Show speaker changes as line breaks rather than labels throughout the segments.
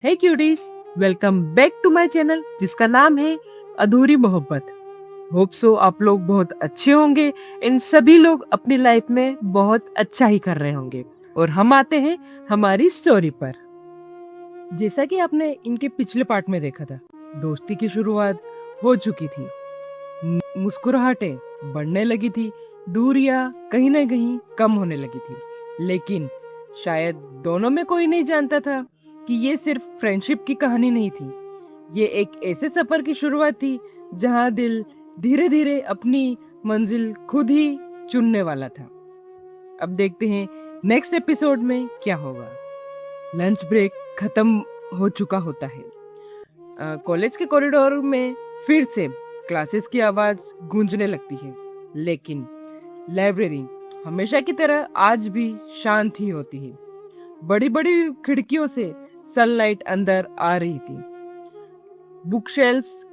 Hey cuties, welcome back to my channel जिसका नाम है अधूरी मोहब्बत। होप सो आप लोग बहुत अच्छे होंगे। इन सभी लोग अपनी लाइफ में बहुत अच्छा ही कर रहे होंगे। और हम आते हैं हमारी स्टोरी पर। जैसा कि आपने इनके पिछले पार्ट में देखा था, दोस्ती की शुरुआत हो चुकी थी, मुस्कुराहटें बढ़ने लगी थी, दूरियां कहीं ना कहीं कम होने लगी थी। लेकिन शायद दोनों में कोई नहीं जानता था कि ये सिर्फ फ्रेंडशिप की कहानी नहीं थी। ये एक ऐसे सफर की शुरुआत थी जहां दिल धीरे धीरे अपनी मंजिल खुद ही चुनने वाला था। अब देखते हैं नेक्स्ट एपिसोड में क्या होगा। लंच ब्रेक खत्म हो चुका होता है। कॉलेज के कॉरिडोर में फिर से क्लासेस की आवाज गूंजने लगती है, लेकिन लाइब्रेरी हमेशा की तरह आज भी शांत ही होती है। बड़ी बड़ी खिड़कियों से सनलाइट अंदर आ रही थी। बुक शेल्फ्स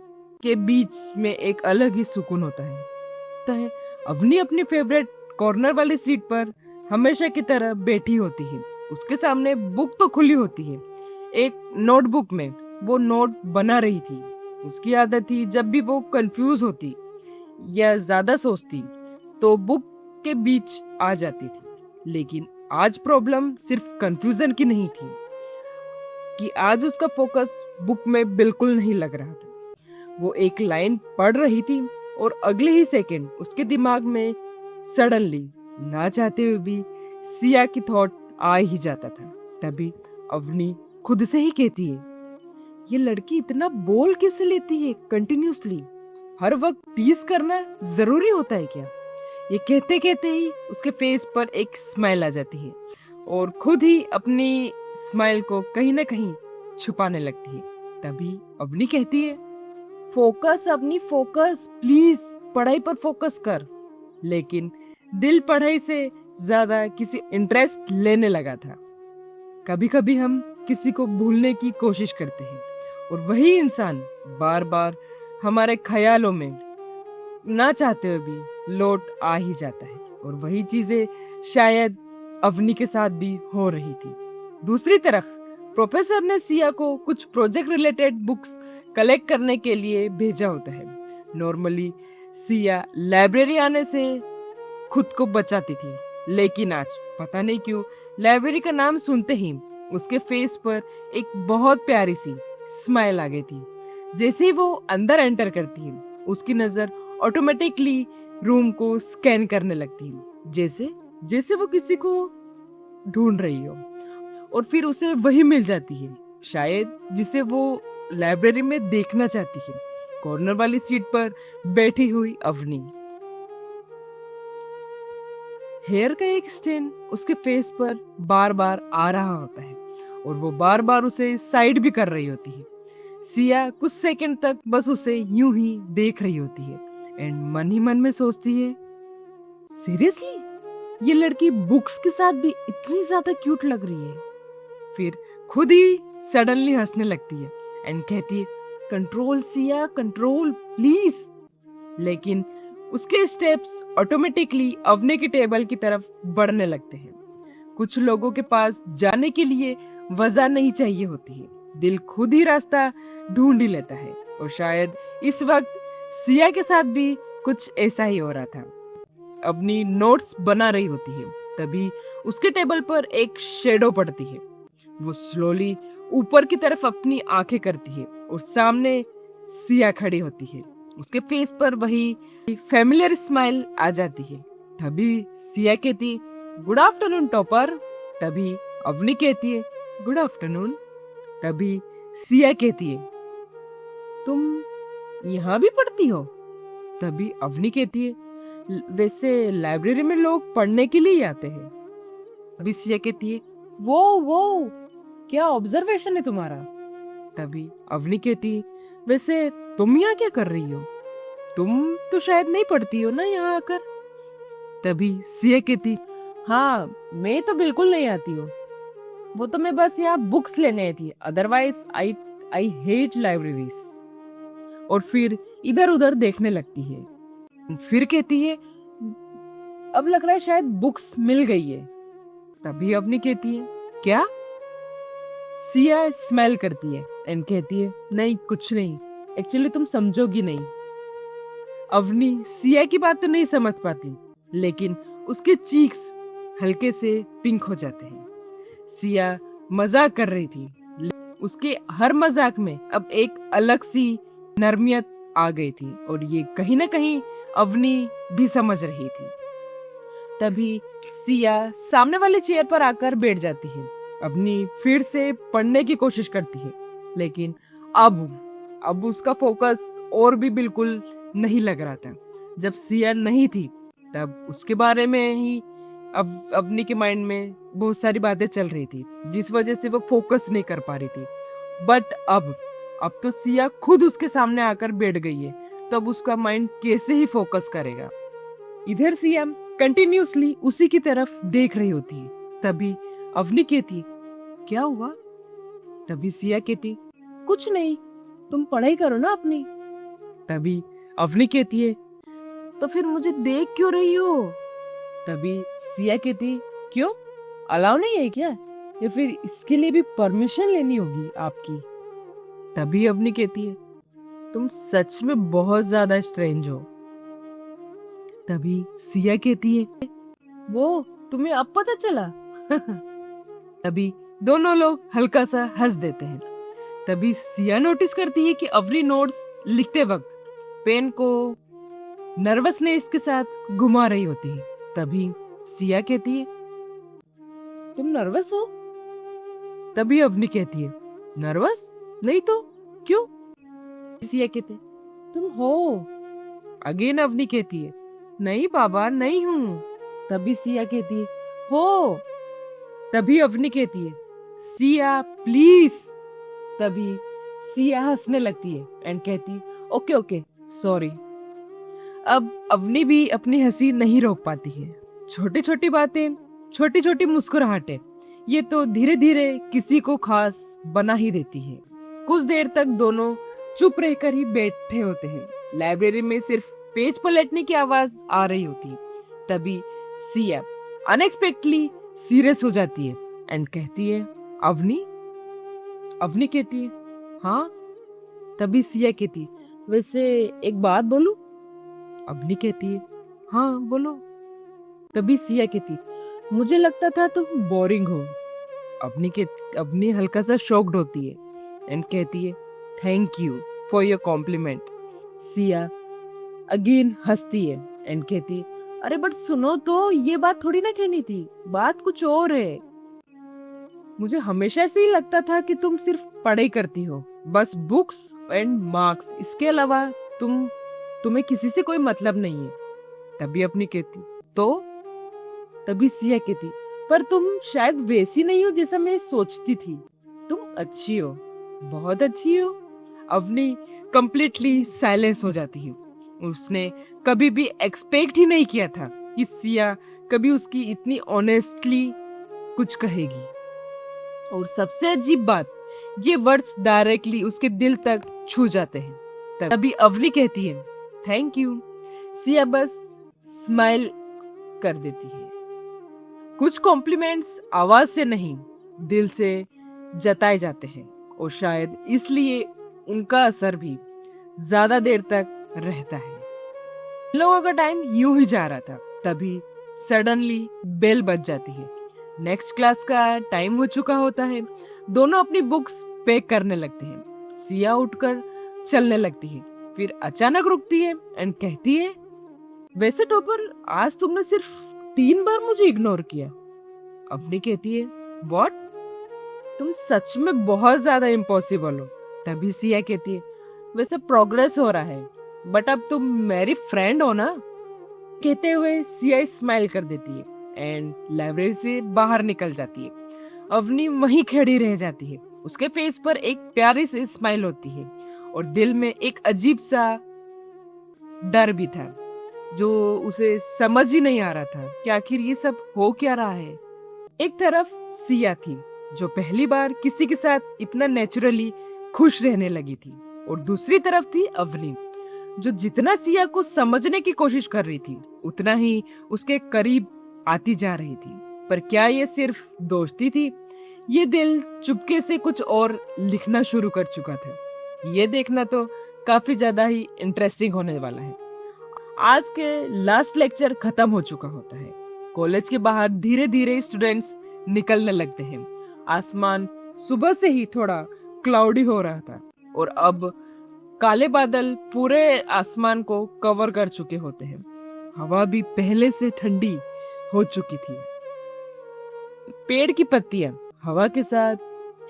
के बीच में एक अलग ही सुकून होता है। अपनी अपनी फेवरेट कॉर्नर वाली सीट पर हमेशा की तरह बैठी होती है। उसके सामने बुक तो खुली होती है। एक नोटबुक में वो नोट बना रही थी। उसकी आदत थी जब भी वो कंफ्यूज होती या ज्यादा सोचती तो बुक के बीच आ जाती थी। लेकिन आज प्रॉब्लम सिर्फ कंफ्यूजन की नहीं थी कि आज उसका फोकस बुक में बिल्कुल नहीं लग रहा था। वो एक लाइन पढ़ रही थी और अगले ही सेकंड उसके दिमाग में सडनली, ना चाहते हुए भी, सिया की थॉट आ ही जाता था। तभी अवनी खुद से ही कहती है, ये लड़की इतना बोल कैसे लेती है कंटिन्यूसली? हर वक्त टीज करना जरूरी होता है क्या? ये कहते कहते ही उसके फेस पर एक स्माइल आ जाती है और खुद ही अपनी स्माइल को कहीं ना कहीं छुपाने लगती है। तभी अवनी कहती है, फोकस अपनी फोकस, प्लीज पढ़ाई पर फोकस कर। लेकिन दिल पढ़ाई से ज्यादा किसी इंटरेस्ट लेने लगा था। कभी कभी हम किसी को भूलने की कोशिश करते हैं और वही इंसान बार बार हमारे ख्यालों में ना चाहते हुए भी लौट आ ही जाता है। और वही चीजें शायद अवनी के साथ भी हो रही थी। दूसरी तरफ प्रोफेसर ने सिया को कुछ प्रोजेक्ट रिलेटेड बुक्स कलेक्ट करने के लिए भेजा होता है। नॉर्मली सिया लाइब्रेरी आने से खुद को बचाती थी, लेकिन आज पता नहीं क्यों लाइब्रेरी का नाम सुनते ही उसके फेस पर एक बहुत प्यारी सी स्माइल आ गई थी। जैसे ही वो अंदर एंटर करती है, उसकी नजर ऑटोमेटिकली रूम को स्कैन करने लगती है, जैसे जैसे वो किसी को ढूंढ रही हो। और फिर उसे वही मिल जाती है शायद जिसे वो लाइब्रेरी में देखना चाहती है, कॉर्नर वाली सीट पर बैठी हुई अवनी। हेयर का एक स्टेन उसके फेस पर बार बार आ रहा होता है और वो बार बार उसे साइड भी कर रही होती है। सिया कुछ सेकंड तक बस उसे यूं ही देख रही होती है एंड मन ही मन में सोचती है, सीरियसली ये लड़की बुक्स के साथ भी इतनी ज्यादा क्यूट लग रही है। फिर खुद ही सडनली हंसने लगती है एंड कहती है, कंट्रोल सिया, कंट्रोल प्लीज। लेकिन उसके स्टेप्स ऑटोमेटिकली अवनी की टेबल की तरफ बढ़ने लगते हैं। कुछ लोगों के पास जाने के लिए वजह नहीं चाहिए होती है, दिल खुद ही रास्ता ढूंढ ही लेता है। और शायद इस वक्त सिया के साथ भी कुछ ऐसा ही हो रहा था। अपनी नोट्स बना रही होती है, तभी उसके टेबल पर एक शेडो पड़ती है। वो स्लोली ऊपर की तरफ अपनी आंखें करती है और सामने सिया खड़ी होती है। उसके फेस पर वही फेमिलियर स्माइल आ जाती है। तभी सिया कहती, गुड आफ्टरनून टॉपर। तभी अवनी कहती है, गुड आफ्टरनून। तभी सिया कहती है, तुम यहाँ भी पढ़ती हो? तभी अवनी कहती है, वैसे लाइब्रेरी में लोग पढ़ने के लिए ही आते हैं। तभी सिया कहती है, वो क्या ऑब्जर्वेशन है तुम्हारा? तभी अवनी कहती है, वैसे तुम यहाँ क्या कर रही हो? तुम तो शायद नहीं पढ़ती हो ना यहाँ आकर? तभी सिया कहती, हाँ मैं तो बिल्कुल नहीं आती हूँ, वो तो मैं बस यहाँ बुक्स लेने आई थी, अदरवाइज आई हेट लाइब्रेरीज। और फिर इधर उधर देखने लगती है। फिर कहती है, अब लग रहा है शायद बुक्स मिल गई है। तभी अवनी कहती है, क्या? सिया स्माइल करती है एंड कहती है नहीं कुछ नहीं, एक्चुअली तुम समझोगी नहीं। अवनी सिया की बात तो नहीं समझ पाती, लेकिन उसके चीक्स हल्के से पिंक हो जाते हैं। सिया मजाक कर रही थी, उसके हर मजाक में अब एक अलग सी नरमियत आ गई थी और ये कहीं ना कहीं अवनी भी समझ रही थी। तभी सिया सामने वाले चेयर पर आकर बैठ जाती है। अवनी फिर से पढ़ने की कोशिश करती है, लेकिन अब उसका फोकस और भी बिल्कुल नहीं लग रहा था। जब सिया नहीं थी तब उसके बारे में ही अब अवनी के माइंड में बहुत सारी बातें चल रही थी, जिस वजह से वो फोकस नहीं कर पा रही थी। बट अब तो सिया खुद उसके सामने आकर बैठ गई है, तब उसका माइंड कैसे ही फोकस करेगा। इधर सिया कंटिन्यूअसली उसी की तरफ देख रही होती है। तभी अवनी कहती क्या हुआ? तभी सिया कहती कुछ नहीं, तुम पढ़ाई करो ना अपनी। तभी अवनी कहती है तो फिर मुझे देख क्यों रही हो? तभी सिया कहती क्यों, अलाउ नहीं है क्या, या फिर इसके लिए भी परमिशन लेनी होगी आपकी? तभी अवनी कहती है तुम सच में बहुत ज्यादा स्ट्रेंज हो। तभी सिया कहती है वो तुम्हें अब पता चला? तभी दोनों लोग हल्का सा हंस देते हैं। तभी सिया नोटिस करती है कि अवनी नोट्स लिखते वक्त पेन को नर्वसनेस के साथ घुमा रही होती है। तभी सिया कहती है तुम नर्वस हो? तभी अवनी कहती है नर्वस नहीं तो क्यों? सिया कहते तुम हो। अगेन अवनी कहती है नहीं बाबा नहीं हूं। तभी सिया कहती है हो। तभी अवनी कहती है सिया प्लीज। तभी सिया हंसने लगती है एंड कहती ओके ओके सॉरी। अब अवनी भी अपनी हंसी नहीं रोक पाती है। छोटी छोटी बातें, छोटी छोटी मुस्कुराहटें, ये तो धीरे धीरे किसी को खास बना ही देती है। कुछ देर तक दोनों चुप रहकर ही बैठे होते हैं। लाइब्रेरी में सिर्फ पेज पलटने की आवाज आ रही होती है। तभी सिया अनएक्सपेक्टेडली सीरियस हो जाती है एंड कहती है अवनी। अवनी कहती है हाँ। तभी सिया कहती वैसे एक बात बोलूं? अवनी कहती है हाँ बोलो। तभी सिया कहती मुझे लगता था तुम बोरिंग हो। अवनी हल्का सा शॉक्ड होती है एंड कहती है thank you for your compliment. Siya again हंसती है एंड कहती अरे बट सुनो तो, ये बात थोड़ी ना कहनी थी, बात कुछ और है। मुझे हमेशा से ही लगता था कि तुम सिर्फ पढ़ाई करती हो, बस बुक्स एंड मार्क्स, इसके अलावा तुम्हें किसी से कोई मतलब नहीं है। तभी अपनी कहती तो? तभी सिया कहती पर तुम शायद वैसी नहीं हो जैसा मैं सोचती थी, तुम अच्छी हो, बहुत अच्छी हो। अवनी कंप्लीटली साइलेंस हो जाती है। उसने कभी भी एक्सपेक्ट ही नहीं किया था कि सिया कभी उसकी इतनी ऑनेस्टली कुछ कहेगी। और सबसे अजीब बात, ये वर्ड्स डायरेक्टली उसके दिल तक छू जाते हैं। तभी अवनी कहती है थैंक यू। सिया बस स्माइल कर देती है। कुछ कॉम्प्लीमेंट्स आवाज से नहीं, दिल से जताए जाते हैं और शायद इसलिए उनका असर भी ज्यादा देर तक रहता है। लोगों का टाइम यूं ही जा रहा था, तभी सडनली बेल बज जाती है। नेक्स्ट क्लास का टाइम हो चुका होता है। दोनों अपनी बुक्स पैक करने लगते हैं। सिया उठकर चलने लगती है, फिर अचानक रुकती है एंड कहती है वैसे टॉपर, आज तुमने सिर्फ 3 बार मुझे इग्नोर किया। अपनी कहती है व्हाट, तुम सच में बहुत ज्यादा इम्पॉसिबल हो। तभी सिया कहती है वैसे प्रोग्रेस हो रहा है, बट अब तुम मेरी फ्रेंड हो ना। कहते हुए सिया स्माइल कर देती है एंड लाइब्रेरी से बाहर निकल जाती है। अवनी वहीं खड़ी रह जाती है। उसके फेस पर एक प्यारी सी स्माइल होती है और दिल में एक अजीब सा डर भी था, जो उसे समझ ही नहीं आ रहा था कि आखिर ये सब हो क्या रहा है। एक तरफ सिया थी जो पहली बार किसी के साथ इतना नेचुरली खुश रहने लगी थी, और दूसरी तरफ थी अवनी, जो जितना सिया को समझने की कोशिश कर रही थी उतना ही उसके करीब आती जा रही थी। पर क्या ये सिर्फ दोस्ती थी ये दिल चुपके से कुछ और लिखना शुरू कर चुका था। ये देखना तो काफी ज्यादा ही इंटरेस्टिंग होने वाला है। आज के लास्ट लेक्चर खत्म हो चुका होता है। कॉलेज के बाहर धीरे धीरे स्टूडेंट्स निकलने लगते हैं। आसमान सुबह से ही थोड़ा क्लाउडी हो रहा था और अब काले बादल पूरे आसमान को कवर कर चुके होते हैं। हवा भी पहले से ठंडी हो चुकी थी। पेड़ की पत्तियां हवा के साथ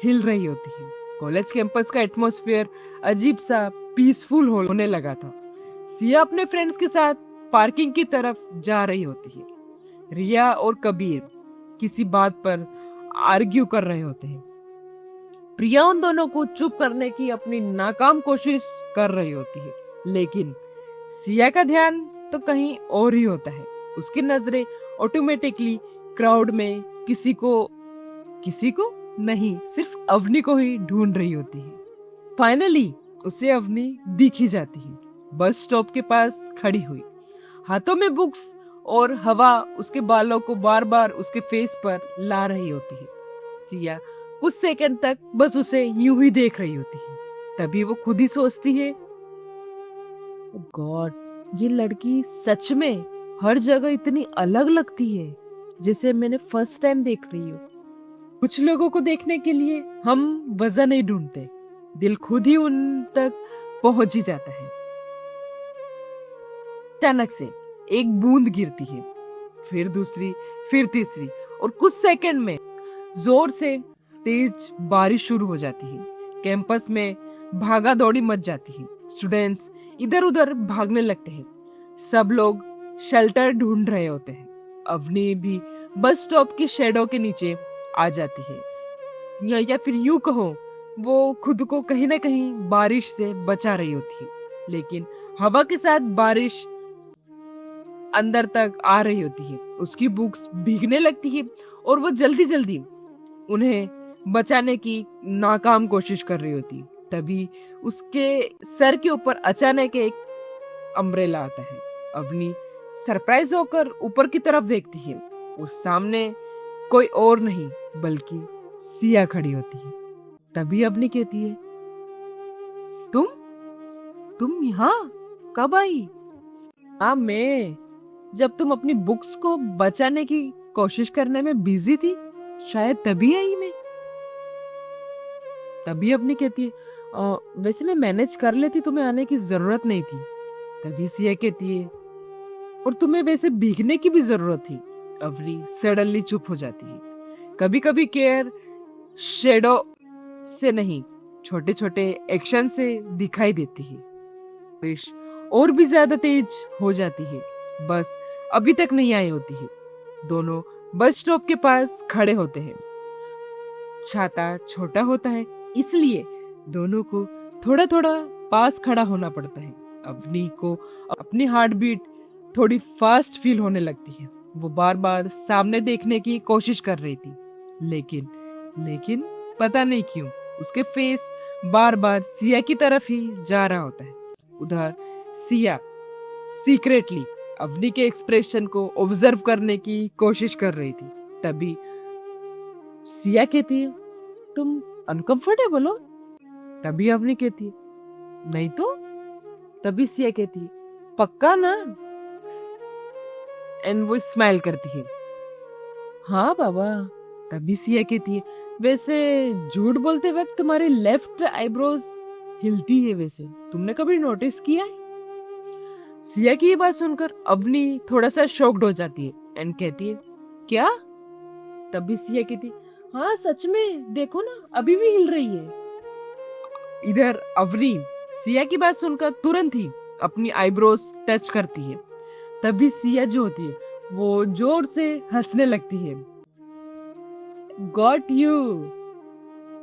हिल रही होती हैं। कॉलेज कैंपस का एटमॉस्फेयर अजीब सा पीसफुल होने लगा था। सिया अपने फ्रेंड्स के साथ पार्किंग की तरफ जा रही होती है। रिया और कबीर किसी बात पर आर्ग्यू कर रहे होते हैं। प्रिया उन दोनों को चुप करने की अपनी नाकाम कोशिश कर रही होती है, लेकिन सिया का ध्यान तो कहीं और ही होता है। उसकी नजरें ऑटोमेटिकली क्राउड में किसी को नहीं, सिर्फ अवनी को ही ढूंढ रही होती है। फाइनली उसे अवनी दिख ही जाती है, बस स्टॉप के पास खड़ी हुई, हाथों में बुक्स और हवा उसके बालों को बार बार उसके फेस पर ला रही होती है। सिया कुछ सेकंड तक बस उसे यूं ही देख रही होती है। तभी वो खुद ही सोचती है, गॉड, ये लड़की सच में हर जगह इतनी अलग लगती है जिसे मैंने फर्स्ट टाइम देख रही हूँ। कुछ लोगों को देखने के लिए हम वजह नहीं ढूंढते, दिल खुद ही उन तक पहुंच ही जाता है। अचानक से एक बूंद गिरती है, फिर दूसरी, फिर तीसरी, और कुछ सेकंड में जोर से तेज बारिश शुरू हो जाती है। कैंपस में भागा दौड़ी मच जाती है। स्टूडेंट्स इधर उधर भागने लगते हैं। सब लोग शेल्टर ढूंढ रहे होते हैं। अवनी भी बस स्टॉप के शेडो के नीचे आ जाती है, या फिर यूं कहो, वो खुद को कहीं ना कहीं बारिश से बचा रही होती है। लेकिन हवा के साथ बारिश अंदर तक आ रही होती है। उसकी बुक्स भीगने लगती है और वो जल्दी जल्दी उन्हें बचाने की नाकाम कोशिश कर रही होती। तभी उसके सर के ऊपर अचानक एक अम्ब्रेला आता है। अवनी सरप्राइज होकर ऊपर की तरफ देखती है। उस सामने कोई और नहीं बल्कि सिया खड़ी होती है। तभी अवनी कहती है, तुम यहाँ कब आई? हाँ, मैं जब तुम अपनी बुक्स को बचाने की कोशिश करने में बिजी थी, शायद तभी आई मैं। तभी अपनी कहती है, वैसे मैं मैनेज कर लेती, तुम्हें आने की जरूरत नहीं थी। तभी सिया कहती है, और तुम्हें वैसे भीगने की भी जरूरत थी। अवनी सडनली चुप हो जाती है। कभी कभी केयर शेडो से नहीं, छोटे छोटे एक्शन से दिखाई देती है। बारिश और भी ज्यादा तेज हो जाती है, बस अभी तक नहीं आई होती है। दोनों बस स्टॉप के पास खड़े होते हैं। छाता छोटा होता है, इसलिए दोनों को थोड़ा थोड़ा पास खड़ा होना पड़ता है। अवनी को अपनी हार्ट बीट थोड़ी फास्ट फील होने लगती है। वो बार बार सामने देखने की कोशिश कर रही थी, लेकिन पता नहीं क्यों उसके फेस बार बार सिया की तरफ ही जा रहा होता है। उधर सिया सीक्रेटली अवनी के एक्सप्रेशन को ऑब्जर्व करने की कोशिश कर रही थी। तभी सिया कहती है, तुम अनकंफर्टेबल हो? तभी अवनी कहती है, नहीं तो। तभी सिया कहती है, पक्का ना? एंड वो स्माइल करती है, हाँ बाबा। तभी सिया कहती है, वैसे झूठ बोलते वक्त तुम्हारी लेफ्ट आईब्रोज हिलती है, वैसे तुमने कभी नोटिस किया है? सिया की ये बात सुनकर अवनी थोड़ा सा शॉक्ड हो जाती है एंड कहती है, क्या? तभी सिया कहती है, हाँ सच में, देखो ना, अभी भी हिल रही है। इधर अवनी सिया की बात सुनकर तुरंत ही अपनी आईब्रोज टच करती है। तभी सिया जो होती है वो जोर से हंसने लगती है, गॉट यू।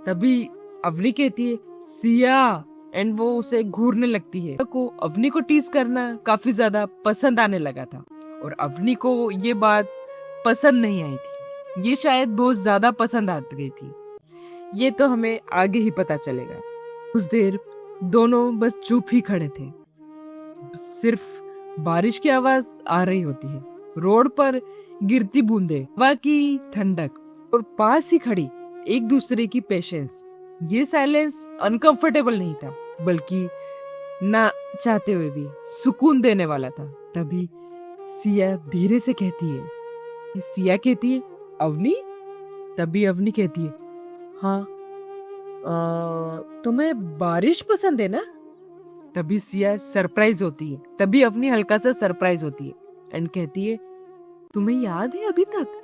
तभी अवनी कहती है, सिया, एंड वो उसे घूरने लगती है। अवनी को टीज करना काफी ज्यादा पसंद आने लगा था और अवनी को ये बात पसंद नहीं आई थी। ये शायद बहुत ज्यादा पसंद आ गई थी। ये तो हमें आगे ही पता चलेगा। कुछ देर दोनों बस चुप ही खड़े थे। सिर्फ बारिश की आवाज आ रही होती है, रोड पर गिरती बूंदें, हवा की ठंडक, और पास ही खड़ी एक दूसरे की पेशेंस। ये साइलेंस अनकंफर्टेबल नहीं था, बल्कि ना चाहते हुए भी सुकून देने वाला था। तभी सिया धीरे से कहती है, सिया कहती है, अवनी। तभी अवनी कहती है, हाँ, तुम्हें बारिश पसंद है ना? तभी सिया सरप्राइज होती है। तभी अवनी हल्का सा सरप्राइज होती है एंड कहती है, तुम्हें याद है अभी तक?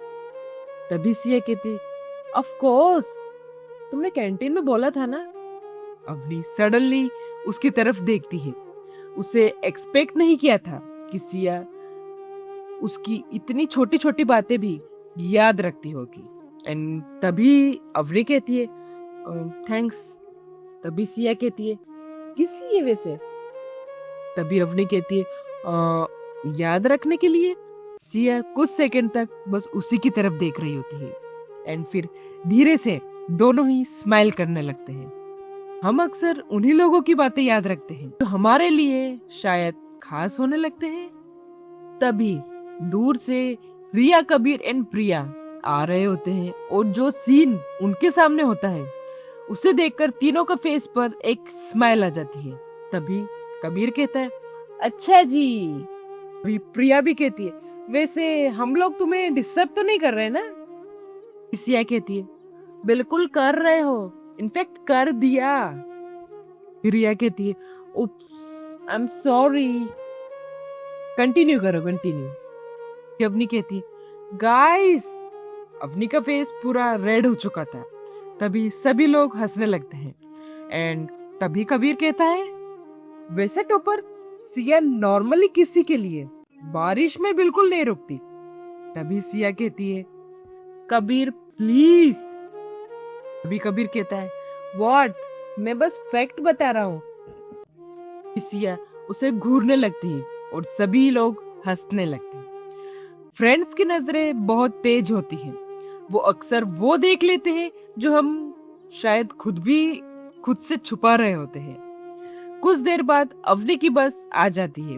तभी सिया कहती है, ऑफ कोर्स, तुमने कैंटीन में बोला था ना। अवनी सडनली उसकी तरफ देखती है। उसे एक्सपेक्ट नहीं किया था कि सिया उसकी इतनी छोटी छोटी बातें भी याद रखती होगी। एंड तभी अवनी कहती है, थैंक्स। तभी सिया कहती है, किस लिए वैसे? तभी अवनी कहती है, याद रखने के लिए। सिया कुछ सेकंड तक बस उसी की तरफ देख रही होती है एंड फिर धीरे से दोनों ही स्माइल करने लगते हैं। हम अक्सर उन्हीं लोगों की बातें याद रखते हैं जो हमारे लिए शायद खास होने लगते हैं। तभी दूर से रिया, कबीर एंड प्रिया आ रहे होते हैं और जो सीन उनके सामने होता है उसे देखकर तीनों का फेस पर एक स्माइल आ जाती है। तभी कबीर कहता है, अच्छा जी। अभी प्रिया भी कहती है, वैसे हम लोग तुम्हें डिस्टर्ब तो नहीं कर रहे ना? सिया कहती है, बिल्कुल कर रहे हो, इनफैक्ट कर दिया। रिया कहती है, उप्स, आई एम सॉरी। कंटिन्यू करो, कंटिन्यू। अवनी कहती है, गाइस। अवनी का फेस पूरा रेड हो चुका था। तभी सभी लोग हंसने लगते हैं एंड तभी कबीर कहता है, वैसे टॉपर, सिया नॉर्मली किसी के लिए बारिश में बिल्कुल नहीं रुकती। तभी सिया कहती है, कबीर प्लीज। तभी कबीर कहता है, व्हाट, मैं बस फैक्ट बता रहा हूँ। सिया उसे घूरने लगती है और सभी लोग हंसने लगते हैं। फ्रेंड्स की नजरें बहुत तेज होती हैं। वो अक्सर वो देख लेते हैं जो हम शायद खुद से छुपा रहे होते हैं। कुछ देर बाद अवनी की बस आ जाती है।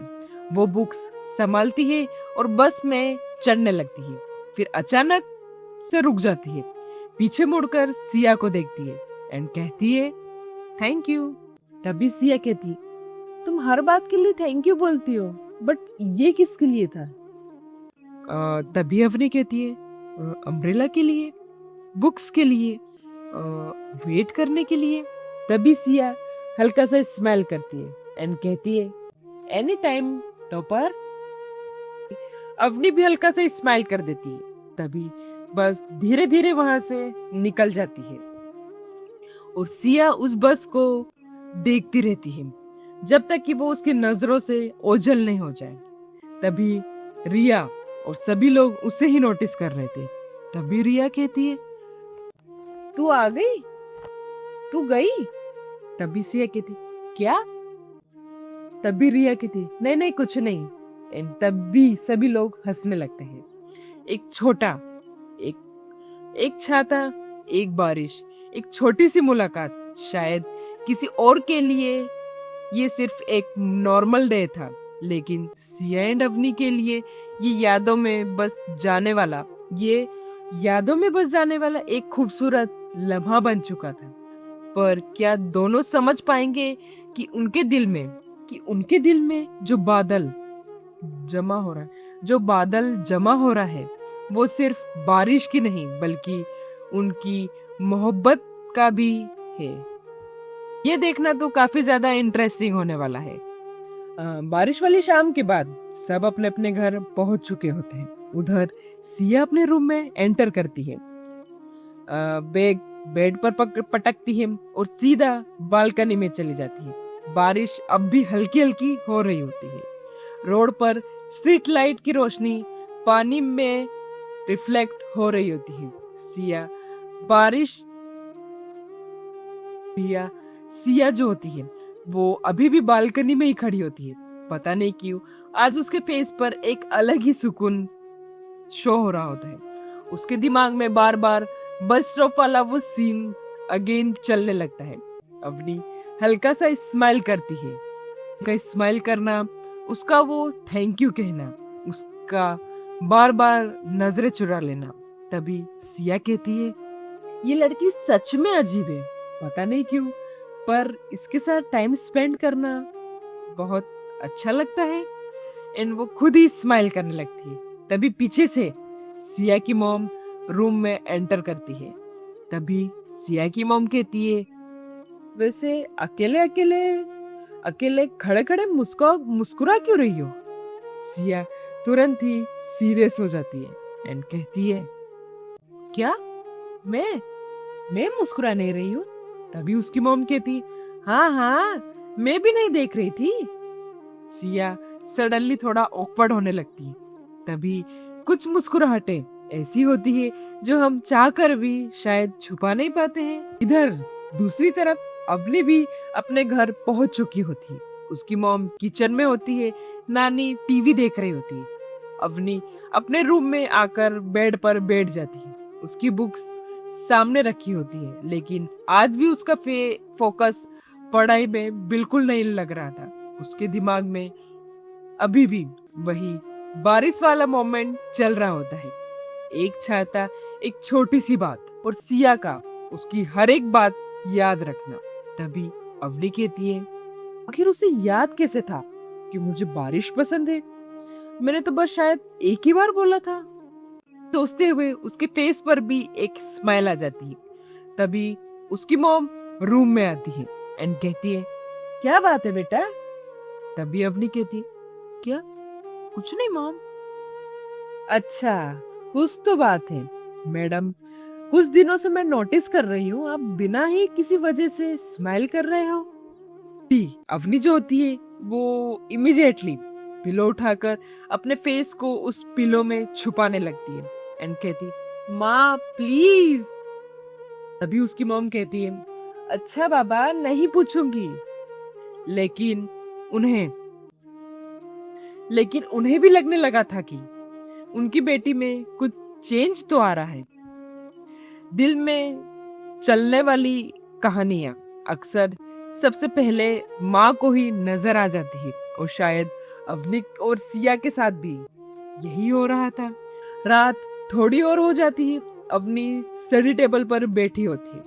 वो बुक्स संभालती है और बस में चढ़ने लगती है। फिर अचानक से रुक जाती है, पीछे मुड़कर सिया को देखती है एंड कहती है, थैंक यू। तभी सिया कहती, तुम हर बात के लिए थैंक यू बोलती हो, बट ये किसके लिए था? तभी अवनी कहती है, अम्ब्रेला के लिए, बुक्स के लिए, वेट करने के लिए। तभी सिया हल्का सा स्माइल करती है एंड कहती है, एनी टाइम टॉपर। अवनी भी हल्का सा स्माइल कर देती है। तभी बस धीरे धीरे वहां से निकल जाती है और सिया उस बस को देखती रहती है जब तक कि वो उसकी नजरों से ओझल नहीं हो जाए। तभी रिया और सभी लोग उसे ही नोटिस कर रहे थे। तभी रिया कहती है, तू आ गई, तू गई? तभी सिया कहती, क्या? तभी रिया कहती, नहीं नहीं, कुछ नहीं। एंड तभी सभी लोग हंसने लगते हैं। एक छोटा, एक छाता, एक बारिश, एक छोटी सी मुलाकात, शायद किसी और के लिए ये सिर्फ एक नॉर्मल डे था, लेकिन सिया एंड अवनी के लिए ये यादों में बस जाने वाला एक खूबसूरत लम्हा बन चुका था। पर क्या दोनों समझ पाएंगे कि उनके दिल में जो बादल जमा हो रहा है वो सिर्फ बारिश की नहीं बल्कि उनकी मोहब्बत का भी है। ये देखना तो काफी ज्यादा इंटरेस्टिंग होने वाला है। बारिश वाली शाम के बाद सब अपने अपने घर पहुंच चुके होते हैं। उधर सिया अपने रूम में एंटर करती है, बैग बेड पर पटकती है और सीधा बालकनी में चली जाती है। बारिश अब भी हल्की हल्की हो रही होती है। रोड पर स्ट्रीट लाइट की रोशनी पानी में रिफ्लेक्ट हो रही होती है। सिया जो होती है वो अभी भी बालकनी में ही खड़ी होती है। पता नहीं क्यों आज उसके फेस पर एक अलग ही सुकून शो हो रहा होता है। उसके दिमाग में बार बार बस स्टॉप वाला वो सीन अगेन चलने लगता है। अवनी हल्का सा स्माइल करती है। उसका स्माइल करना, उसका वो थैंक यू कहना, उसका बार बार नजरें चुरा लेना। तभी सिया कहती है, ये लड़की सच में अजीब है, पता नहीं क्यों, पर इसके साथ टाइम स्पेंड करना बहुत अच्छा लगता है। एंड वो खुद ही स्माइल करने लगती है। तभी पीछे से सिया की मॉम रूम में एंटर करती है। तभी सिया की मॉम कहती है, वैसे अकेले अकेले अकेले खड़े खड़े मुस्कुरा क्यों रही हो? सिया तुरंत ही सीरियस हो जाती है एंड कहती है, क्या मैं मुस्कुरा नहीं रही हूँ? तभी उसकी मॉम कहती, हाँ हाँ, मैं भी नहीं देख रही थी। सिया सडनली थोड़ा ऑकवर्ड होने लगती है। तभी कुछ मुस्कुराहटें ऐसी होती है जो हम चाहकर भी शायद छुपा नहीं पाते हैं। इधर दूसरी तरफ अवनी भी अपने घर पहुंच चुकी होती है। उसकी मॉम किचन में होती है, नानी टीवी देख रही होती है। अवनी अपने रूम में आकर बेड पर बैठ जाती है। उसकी बुक्स सामने रखी होती है, लेकिन आज भी उसका फोकस पढ़ाई में बिल्कुल नहीं लग रहा था। उसके दिमाग में अभी भी वही बारिश वाला मोमेंट चल रहा होता है। एक छाता, एक छोटी सी बात और सिया का उसकी हर एक बात याद रखना। तभी अवनी कहती है, आखिर उसे याद कैसे था कि मुझे बारिश पसंद है? मैंने तो बस शायद एक ही बार बोला था। सोचते हुए उसके फेस पर भी एक स्माइल आ जाती है। तभी उसकी मॉम रूम में आती है एंड कहती है, क्या बात है बेटा? तभी अवनी कहती है, क्या? कुछ नहीं मॉम। अच्छा, कुछ तो बात है मैडम। कुछ दिनों से मैं नोटिस कर रही हूँ आप बिना ही किसी वजह से स्माइल कर रहे हो। अवनी जो होती है वो इमीडिएटली पिलो उठाकर अपने फेस को उस पिलो में छुपाने लगती है एंड कहती, माँ प्लीज। तभी उसकी मॉम कहती है, अच्छा बाबा, नहीं पूछूंगी। लेकिन उन्हें भी लगने लगा था कि उनकी बेटी में कुछ चेंज तो आ रहा है। दिल में चलने वाली कहानियां अक्सर सबसे पहले माँ को ही नजर आ जाती है, और शायद अवनी और सिया के साथ भी यही हो रहा था। रात थोड़ी और हो जाती है। अवनी स्टडी टेबल पर बैठी होती है।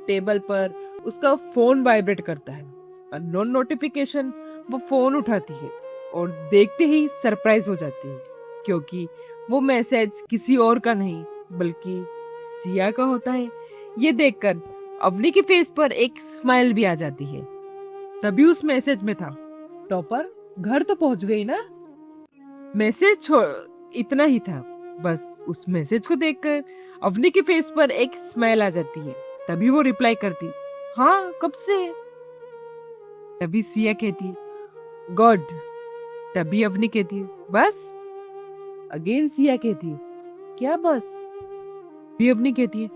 टेबल पर उसका फोन वाइब्रेट करता है। Unknown notification. वो फोन उठाती है और देखते ही सरप्राइज हो जाती है, क्योंकि वो मैसेज किसी और का नहीं बल्कि सिया का होता है। ये देखकर अवनी के फेस पर एक स्माइल भी आ जाती है। तभी उस मैसेज में था, टॉपर घर तो पहुंच गई ना? मैसेज इतना ही था। बस उस मैसेज को देखकर अवनी के फेस पर एक स्माइल आ जाती है। तभी वो रिप्लाई करती, हाँ कब से? तभी सिया कहती, गॉड। तभी अवनी कहती, बस? अगेन सिया कहती, क्या बस? भी अवनी कहती है,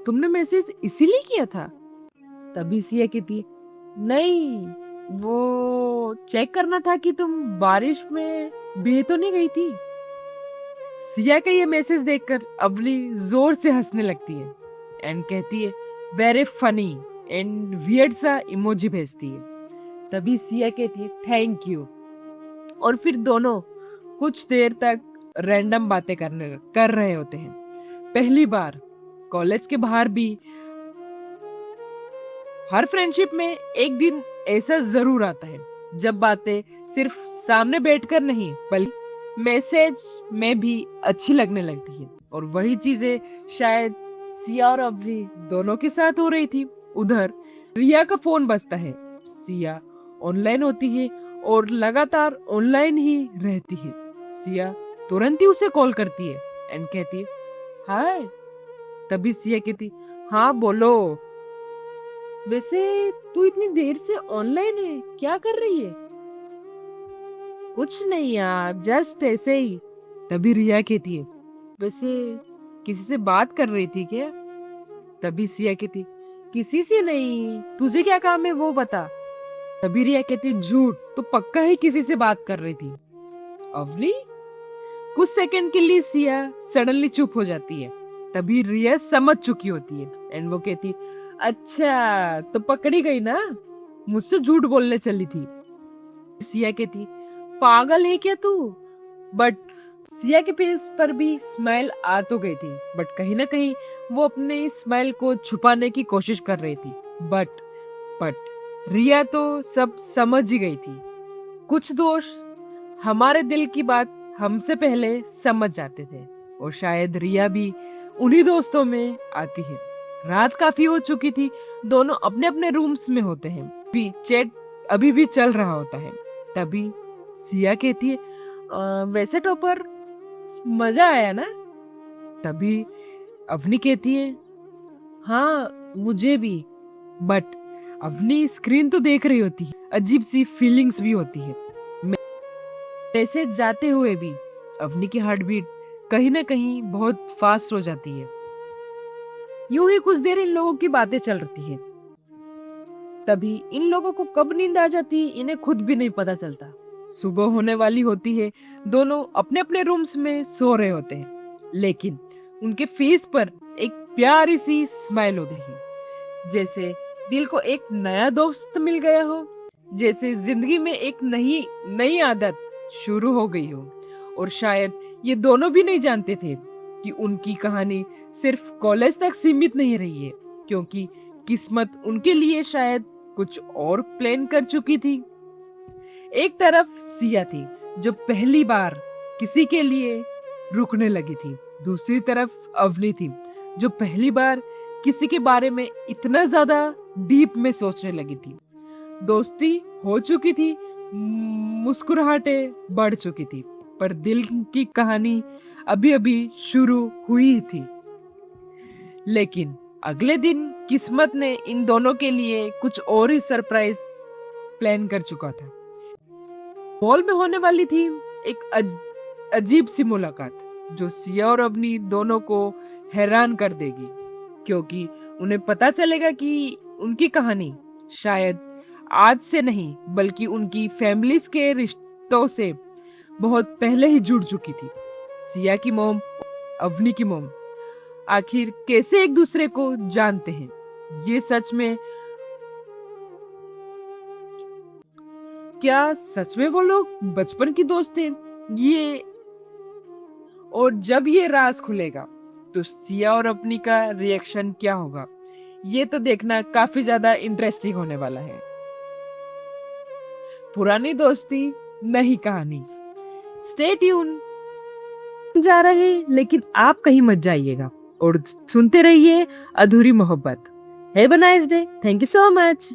तुमने मैसेज इसीलिए किया था? तभी सिया कहती, नहीं, वो चेक करना था कि तुम बारिश में भीग तो नहीं गई थी। सिया का ये मैसेज देखकर अवनी जोर से हंसने लगती है एंड कहती है, वेरी फनी, एंड वियर्ड सा इमोजी भेजती है। तभी सिया कहती है, थैंक यू। और फिर दोनों कुछ देर तक रैंडम बातें कर रहे होते हैं। पहली बार कॉलेज के बाहर भी। हर फ्रेंडशिप में एक दिन ऐसा जरूर आता है जब बातें सिर्फ सामने बैठकर नहीं बल्कि मैसेज में भी अच्छी लगने लगती है। और वही चीजें शायद सिया और अवनी दोनों के साथ हो रही थी। उधर रिया का फोन बजता है। सिया ऑनलाइन होती है और लगातार ऑनलाइन ही रहती है। सिया तुरंत ही उसे कॉल करती है एंड कहती है, हाय। तभी सिया कहती, हाँ बोलो। वैसे तू इतनी देर से ऑनलाइन है, क्या कर रही है? कुछ नहीं यार, जस्ट ऐसे ही। तभी रिया कहती है, वैसे किसी से बात कर रही थी क्या? तभी सिया कहती, किसी से नहीं, तुझे क्या काम है वो बता। तभी रिया कहती, झूठ, तू पक्का ही किसी से बात कर रही थी। अवनी? कुछ सेकंड के लिए सिया सडनली चुप हो जाती है। तभी रिया समझ चुकी होती है एंड वो कहती, अच्छा तो पकड़ी गई ना, मुझसे झूठ बोलने चली थी। सिया कहती, पागल है क्या तू? बट सिया के फेस पर भी स्माइल आ तो गई थी, बट कहीं ना कहीं वो अपने स्माइल को छुपाने की कोशिश कर रही थी। बट रिया तो सब समझ ही गई थी। कुछ दोस्त हमारे दिल की बात हमसे पहले समझ जाते थे और शायद रिया भी उन्हीं दोस्तों में आती है। रात काफी हो चुकी थी, दोनों अपने अपने रूम्स में होते हैं। चैट अभी भी चल रहा होता है। तभी सिया कहती है, वैसे टॉपर मजा आया ना? तभी अवनी कहती है, हाँ मुझे भी। बट अवनी स्क्रीन तो देख रही होती है, अजीब सी फीलिंग्स भी होती है। ऐसे जाते हुए भी अवनी की हार्ट बीट कहीं ना कहीं बहुत फास्ट हो जाती है। यूं ही कुछ देर इन लोगों की बातें चल रही है। तभी इन लोगों को कब नींद आ जाती इन्हें खुद भी नहीं पता चलता। सुबह होने वाली होती है, दोनों अपने अपने रूम्स में सो रहे होते हैं, लेकिन उनके फेस पर एक प्यारी सी स्माइल होती है, जैसे दिल को एक नया दोस्त मिल गया हो, जैसे जिंदगी में एक नई आदत शुरू हो गई हो। और शायद ये दोनों भी नहीं जानते थे कि उनकी कहानी सिर्फ कॉलेज तक सीमित नहीं रही है, क्योंकि किस्मत उनके लिए शायद कुछ और प्लान कर चुकी थी। एक तरफ सिया थी जो पहली बार किसी के लिए रुकने लगी थी, दूसरी तरफ अवनी थी जो पहली बार किसी के बारे में इतना ज्यादा डीप में सोचने लगी थी। दोस्ती हो चुकी थी, मुस्कुराहटें बढ़ चुकी थी, पर दिल की कहानी अभी अभी शुरू हुई थी। लेकिन अगले दिन किस्मत ने इन दोनों के लिए कुछ और ही सरप्राइज प्लान कर चुका था। मॉल में होने वाली थी एक अजीब सी मुलाकात जो सिया और अवनी दोनों को हैरान कर देगी, क्योंकि उन्हें पता चलेगा कि उनकी कहानी शायद आज से नहीं बल्कि उनकी फैमिलीज के रिश्तों से बहुत पहले ही जुड़ चुकी थी। सिया की मॉम, अवनी की मॉम आखिर कैसे एक दूसरे को जानते हैं? ये सच में, क्या सच में वो लोग बचपन की दोस्त थे? ये, और जब ये राज खुलेगा तो सिया और अवनी का रिएक्शन क्या होगा, ये तो देखना काफी ज्यादा इंटरेस्टिंग होने वाला है। पुरानी दोस्ती, नई कहानी। Stay tune. जा रहे हैं, लेकिन आप कहीं मत जाइएगा और सुनते रहिए अधूरी मोहब्बत। Have a nice day. Thank you so much.